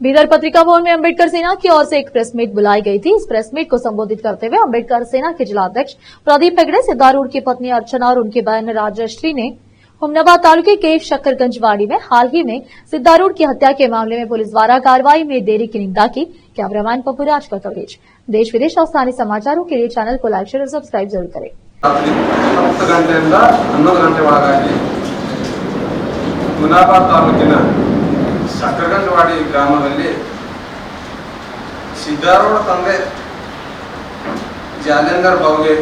बीदर पत्रिका भवन में अंबेडकर सेना की ओर से एक प्रेस मीट बुलाई गई थी। इस प्रेस मीट को संबोधित करते हुए अंबेडकर सेना के जिलाध्यक्ष प्रदीप हेगड़े, सिद्धारूढ़ की पत्नी अर्चना और उनकी बहन राजश्री ने हुमनाबाद तालुके के शक्करगंजवाड़ी में हाल ही में सिद्धारूढ़ की हत्या के मामले में पुलिस द्वारा कार्रवाई में देरी की निंदा की। कैमरामैन पपुराज का कवरेज। देश विदेश और स्थानीय समाचारों के लिए चैनल को लाइक, शेयर और सब्सक्राइब जरूर करें। 10 ಗಂಟೆಯಿಂದ 11 ಗಂಟೆ ಒಳಗಾಗಿ ಹುಮನಾಬಾದ್ ತಾಲೂಕಿನ ಶಕ್ಕರಗಂಜವಾಡಿ ಗ್ರಾಮದಲ್ಲಿ ಸಿದ್ದಾರೂಢ ತಂದೆ ಜಾಲೇಂದರ್ ಬಾವ್ಗೆ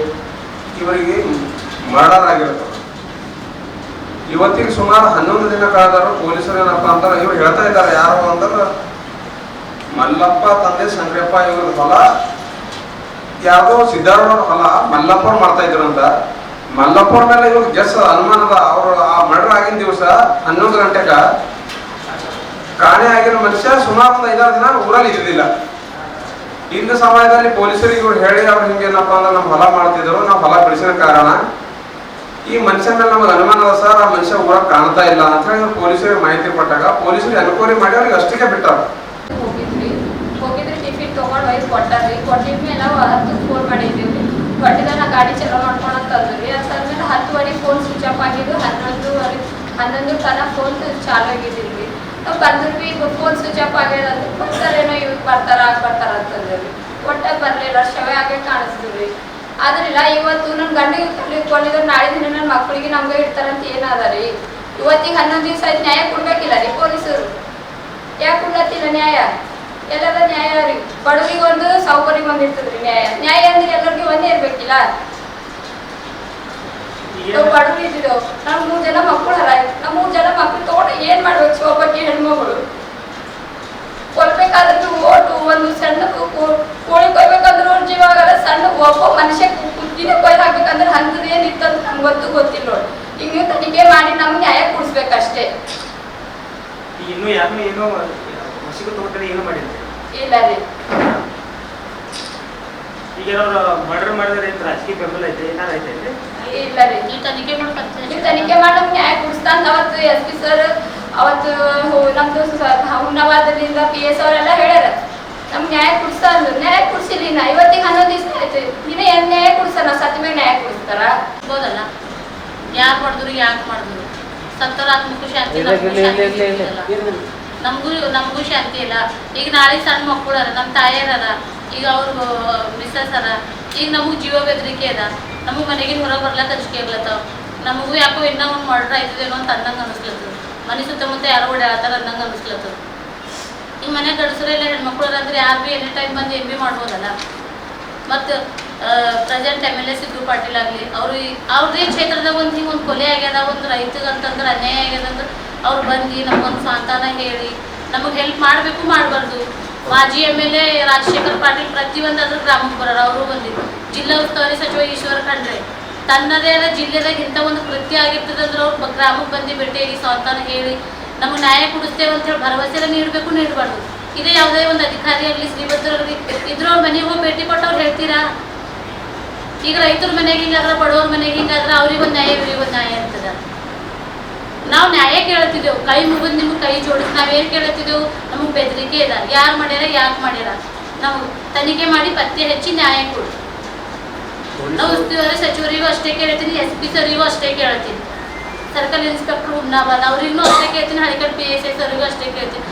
ಇವರಿಗೆ ಮರ್ಡರ್ ಆಗಿರುತ್ತೆ. ಇವತ್ತಿಗೆ ಸುಮಾರು 11 ದಿನ ಕಳೆದರೂ ಪೊಲೀಸರು ಏನಪ್ಪ ಅಂತಾರೆ, ಇವರು ಹೇಳ್ತಾ ಇದ್ದಾರೆ ಯಾರು ಅಂದ್ರೆ ಮಲ್ಲಪ್ಪ ತಂದೆ ಸಂಗ್ರಪ್ಪ ಇವ್ರ ಹೊಲ ಯಾವುದೋ ಸಿದ್ದಾರೂಢ ಹೊಲ ಮಲ್ಲಪ್ಪವ್ರು ಮಾಡ್ತಾ ಇದ್ರಂತ. ಮಲ್ಲಪ್ಪವ್ರ ಮೇಲೆ ಇವಾಗ ಗೆಸ್ ಅನುಮಾನದ ಅವರು ಆ ಮರ್ಡರ್ ಆಗಿನ ದಿವಸ 11 ಗಂಟೆಗೆ ಕಾಣೆ ಆಗಿರೋ ಮನುಷ್ಯ ಸುಮಾರು ಒಂದು 5-6 ದಿನ ಊರಲ್ಲಿ ಇರಲಿಲ್ಲ. ಇಂದ ಸಮಯದಲ್ಲಿ ಪೊಲೀಸರಿಗೆ ಇವ್ರು ಹೇಳಿ ಅವ್ರು ಹಿಂಗೇನಪ್ಪ ಅಂದ್ರೆ ನಮ್ಮ ಹೊಲ ಮಾಡ್ತಿದ್ರು, ನಾವು ಹೊಲ ಬಿಡಿಸಿದ ಕಾರಣ ಈ ಮನುಷ್ಯನ ಮೇಲೆ ನಮಗೆ ಅನುಮಾನ ಅದ ಸರ್, ಆ ಮನುಷ್ಯ ಊರಾಗ ಕಾಣ್ತಾ ಇಲ್ಲ ಅಂತ ಹೇಳಿ ಪೊಲೀಸರಿಗೆ ಮಾಹಿತಿ ಕೊಟ್ಟಾಗ ಪೊಲೀಸರು ಎನ್ಕ್ವೈರಿ ಮಾಡಿ ಅವ್ರಿಗೆ ಅಷ್ಟಿಗೆ ಬಿಟ್ಟಾರ. ಹೋಗಿದ್ರಿ ಟಿಫಿನ್ ತೊಗೊಂಡು ಒಯ್ದು ಕೊಟ್ಟಾರ್ರಿ. ಕೊಟ್ಟಿದ್ಮೇಲೆ ನಾವು 10ಕ್ಕೆ ಫೋನ್ ಮಾಡಿದ್ದೀವಿ. ಕೊಟ್ಟಿದ್ದ ನಾ ಗಾಡಿ ಚಲೋ ಮಾಡ್ಕೊಳಂತ ಅಂದ್ರಿ. ಅದಾದ್ಮೇಲೆ 10:10 ಫೋನ್ ಸ್ವಿಚ್ ಆಫ್ ಆಗಿದ್ದು. 11 ತನಕ ಫೋನ್ ಚಾಲು ಆಗಿದ್ದಿಲ್ರಿ. ನಾವು ಬಂದ್ರಿ ಈಗ ಫೋನ್ ಸ್ವಿಚ್ ಆಫ್ ಆಗ್ಯದ ಅಂತ ಬರ್ತಾರೇನೋ ಇವಾಗ ಬರ್ತಾರ ಅಂತಂದ್ರಿ. ಒಟ್ಟಾಗಿ ಬರಲಿಲ್ಲ, ಶವ ಆಗೇ ಕಾಣಿಸ್ತೀವಿ. ಆದ್ರಿಲ್ಲ ಇವತ್ತು ನನ್ನ ಗಂಡಿಗೆ ಇಟ್ಕೊಂಡಿದ್ರು, ನಾಳೆ ದಿನ ನನ್ನ ಮಕ್ಕಳಿಗೆ ನಮ್ಗೆ ಇಡ್ತಾರಂತ ಏನದ ರೀ. ಇವತ್ತಿಗೆ 11 ದಿವಸ ಆಯ್ತು, ನ್ಯಾಯ ಕೊಡ್ಬೇಕಿಲ್ಲ ರೀ ಪೊಲೀಸರು. ಯಾಕೆ ಕೊಡ್ಲತ್ತಿಲ್ಲ ನ್ಯಾಯ? ಎಲ್ಲರ ನ್ಯಾಯ ರೀ. ಬಡವರಿಗೆ ಒಂದು, ಸಾವುಕಾರಿಗೆ ಒಂದು ಇರ್ತದ್ರಿ ನ್ಯಾಯ. ನ್ಯಾಯ ಅಂದ್ರೆ ಎಲ್ಲರಿಗೂ ಒಂದೇ ಇರ್ಬೇಕಿಲ್ಲ. ನಾವು ಬಡವರು ಇದ್ದಿದ್ದೆವು, ನಮ್ಮ 3 ಜನ ಮಕ್ಕಳು ಹರ. ನಮ್ಮ 3 ಜನ ಮಕ್ಕಳು ತಗೊಂಡು ಏನ್ ಮಾಡ್ಬೇಕು? ಸೋಪಕ್ಕೆ ಹೆಣ್ಮಗಳು ಕೊಲ್ಬೇಕಾದ್ರೂ ಓಟು ಒಂದು ಸಣ್ಣ ಕೋಳಿ ಕೊಯ್ಬೇಕಂದ್ರೆ ಅವ್ರ ಜೀವ ಆಗಲ್ಲ. ಸಣ್ಣ ಒಬ್ಬ ಮನುಷ್ಯ ಕುತ್ತಿನ ಕೊಯ್ದು ಹಾಕ್ಬೇಕಂದ್ರೆ ಹಂತದ ಏನಿತ್ತಂತ ನಮ್ಗೆ ಗೊತ್ತಿಲ್ಲ ನೋಡಿ. ಈಗ ನೀವು ತನಿಖೆ ಮಾಡಿ ನಮ್ಗೆ ನ್ಯಾಯ ಕೊಡಿಸ್ಬೇಕಷ್ಟೇ. ಇನ್ನು ಯಾರು ಏನೋ ವಶಕ್ಕೆ ತಗೋತಾರೆ, ಏನು ಮಾಡಿಲ್ಲ ಇಲ್ಲ ರೀ. ಈಗ ಅವ್ರು ಮರ್ಡರ್ ಮಾಡಿದ್ರೆ ರಾಜಕೀಯ ಬೆಂಬಲ ಐತೆ, ಏನಾರು ಐತೆ ಇಲ್ಲ ರೀ. ನೀವು ತನಿಖೆ ಮಾಡಿ ನಮ್ಗೆ ನ್ಯಾಯ ಕೊಡಿಸ್ತಾನ. ಅವತ್ತು SP ಸರ್ ಅವತ್ತು ನಮ್ದು ಹುಮನಾಬಾದದಿಂದ PS ಅವರೆಲ್ಲ ಹೇಳ್ಯಾರ ನಮ್ಗೆ ನ್ಯಾಯ ಕೊಡಿಸ್ತಾ ಅಂದ್ರು. ನ್ಯಾಯ ಕೊಡ್ಸಿಲ್ಲ. ಇವತ್ತಿಗೆ 11 ದಿವಸ ಆಯ್ತು, ಇನ್ನ ಏನ್ ನ್ಯಾಯ ಕೊಡಿಸ್ತಾರ? ಸತ್ತ ಮೇಲೆ ನ್ಯಾಯ ಕೊಡಿಸ್ತಾರ ಬೋದಲ್ಲ. ಯಾರು ಮಾಡಿದ್ರು, ಯಾಕೆ ಮಾಡಿದ್ರು? ಸತ್ತರ ಆತ್ಮಕ್ಕೂ ಶಾಂತಿ, ನಮಗೂ ಶಾಂತಿ ಇಲ್ಲ. ಈಗ ನಾಳೆ ಸಣ್ಣ ಮಕ್ಕಳು ಅದ, ನಮ್ಮ ತಾಯಿಯರ, ಈಗ ಅವ್ರ ಮಿಸ್ಸಸ್ ಅದ. ಈಗ ನಮಗೆ ಜೀವ ಬೆದರಿಕೆ ಅದ. ನಮಗೆ ಮನೆಗೆ ಹೊರಗೆ ಬರ್ಲಕ್ಕ ಅಂಜಿಕೆ ಆಗ್ಲತ್ತವ. ನಮಗೂ ಯಾಕೋ ಇನ್ನೂ ಒಂದು ಮರ್ಡರ್ ಆಯ್ತದೇನೋ ಅಂತ ಅನ್ನಂಗೆ ಅನಿಸ್ಲತ್ತದ. ಮನೆ ಸುತ್ತಮುತ್ತ ಯಾರೋ ಓಡಾಡ್ತಾರ ಅನ್ನಂಗೆ ಅನಿಸ್ಲತ್ತದ. ಈಗ ಮನೆ ಗಡಸರೆಲ್ಲ ಹೆಣ್ಮಕ್ಳು ಅಂದ್ರೆ ಯಾರು ಭೀ ಎನಿ ಟೈಮ್ ಬಂದು ಏನ್ ಭೀ ಮಾಡ್ಬೋದಲ್ಲ. ಮತ್ತು ಪ್ರೆಸೆಂಟ್ MLA ಸಿದ್ದು ಪಾಟೀಲ್ ಆಗಲಿ, ಅವ್ರದೇ ಕ್ಷೇತ್ರದಾಗ ಒಂದು ಹಿಂಗೆ ಒಂದು ಕೊಲೆ ಆಗ್ಯದ, ಒಂದು ರೈತಗಂತಂದ್ರೆ ಅನ್ಯಾಯ ಆಗ್ಯದ ಅಂದ್ರೆ ಅವ್ರು ಬಂದು ನಮಗೊಂದು ಸಾಂತ್ವನ ಹೇಳಿ ನಮಗೆ ಹೆಲ್ಪ್ ಮಾಡಬೇಕು, ಮಾಡಬಾರ್ದು. ಮಾಜಿ MLA ರಾಜಶೇಖರ್ ಪಾಟೀಲ್ ಪ್ರತಿಯೊಂದು ಅದ್ರ ಗ್ರಾಮಕ್ಕೆ ಬರೋರು, ಅವರು ಬಂದಿದ್ರು. ಜಿಲ್ಲಾ ಉಸ್ತುವಾರಿ ಸಚಿವ ಈಶ್ವರ ಖಂಡ್ರೆ ತನ್ನದೇ ಆದ ಜಿಲ್ಲೆದಾಗ ಇಂಥ ಒಂದು ಕೃತ್ಯ ಆಗಿರ್ತದಂದ್ರೆ ಅವ್ರು ಗ್ರಾಮಕ್ಕೆ ಬಂದು ಭೇಟಿಯಾಗಿ ಸಾಂತ್ವನ ಹೇಳಿ ನಮಗೆ ನ್ಯಾಯ ಕೊಡಿಸ್ತೇವೆ ಅಂತೇಳಿ ಭರವಸೆ ಎಲ್ಲ ನೀಡಬೇಕು, ನೀಡಬಾರ್ದು. ಇದೇ ಯಾವುದೇ ಒಂದು ಅಧಿಕಾರಿ ಆಗಲಿ, ಶ್ರೀಮಂತರಲ್ಲಿ ಇದ್ರ ಅವ್ರ ಮನೆಗೆ ಹೋಗಿ ಭೇಟಿ ಕೊಟ್ಟು ಅವ್ರು ಹೇಳ್ತೀರಾ? ಈಗ ರೈತರ ಮನೆಗೆ ಹಿಂಗಾದ್ರೆ, ಬಡವ್ರ ಮನೆಗೆ ಹಿಂಗಾದ್ರೆ ಅವ್ರಿಗೊಂದು ನ್ಯಾಯ, ಇವ್ರಿಗೊಂದು ನ್ಯಾಯ ಇರ್ತದ. ನಾವು ನ್ಯಾಯ ಕೇಳ್ತಿದ್ದೆವು, ಕೈ ಮುಗಿದು ನಿಮ್ಗೆ ಕೈ ಜೋಡಿಸಿ ನಾವೇನು ಕೇಳ್ತಿದ್ದೆವು? ನಮಗೆ ಬೆದರಿಕೆ ಇದೆ, ಯಾರು ಮಾಡ್ಯಾರ, ಯಾಕೆ ಮಾಡ್ಯಾರ, ನಾವು ತನಿಖೆ ಮಾಡಿ ಪತ್ತೆ ಹಚ್ಚಿ ನ್ಯಾಯ ಕೊಡು. ನಾವು ಉಸ್ತುವಾರಿ ಸಚಿವರಿಗೂ ಅಷ್ಟೇ ಕೇಳ್ತೀನಿ, SP ಸರಿಗೂ ಅಷ್ಟೇ ಕೇಳ್ತೀನಿ, ಸರ್ಕಲ್ ಇನ್ಸ್ಪೆಕ್ಟರ್ ಹುಮನಾಬಾದ್ ಅವ್ರಿಗೂ ಅಷ್ಟೇ ಕೇಳ್ತೀನಿ, ಹಳಿಕಟ್ PSI ಸರಿಗೂ ಅಷ್ಟೇ ಕೇಳ್ತೀನಿ.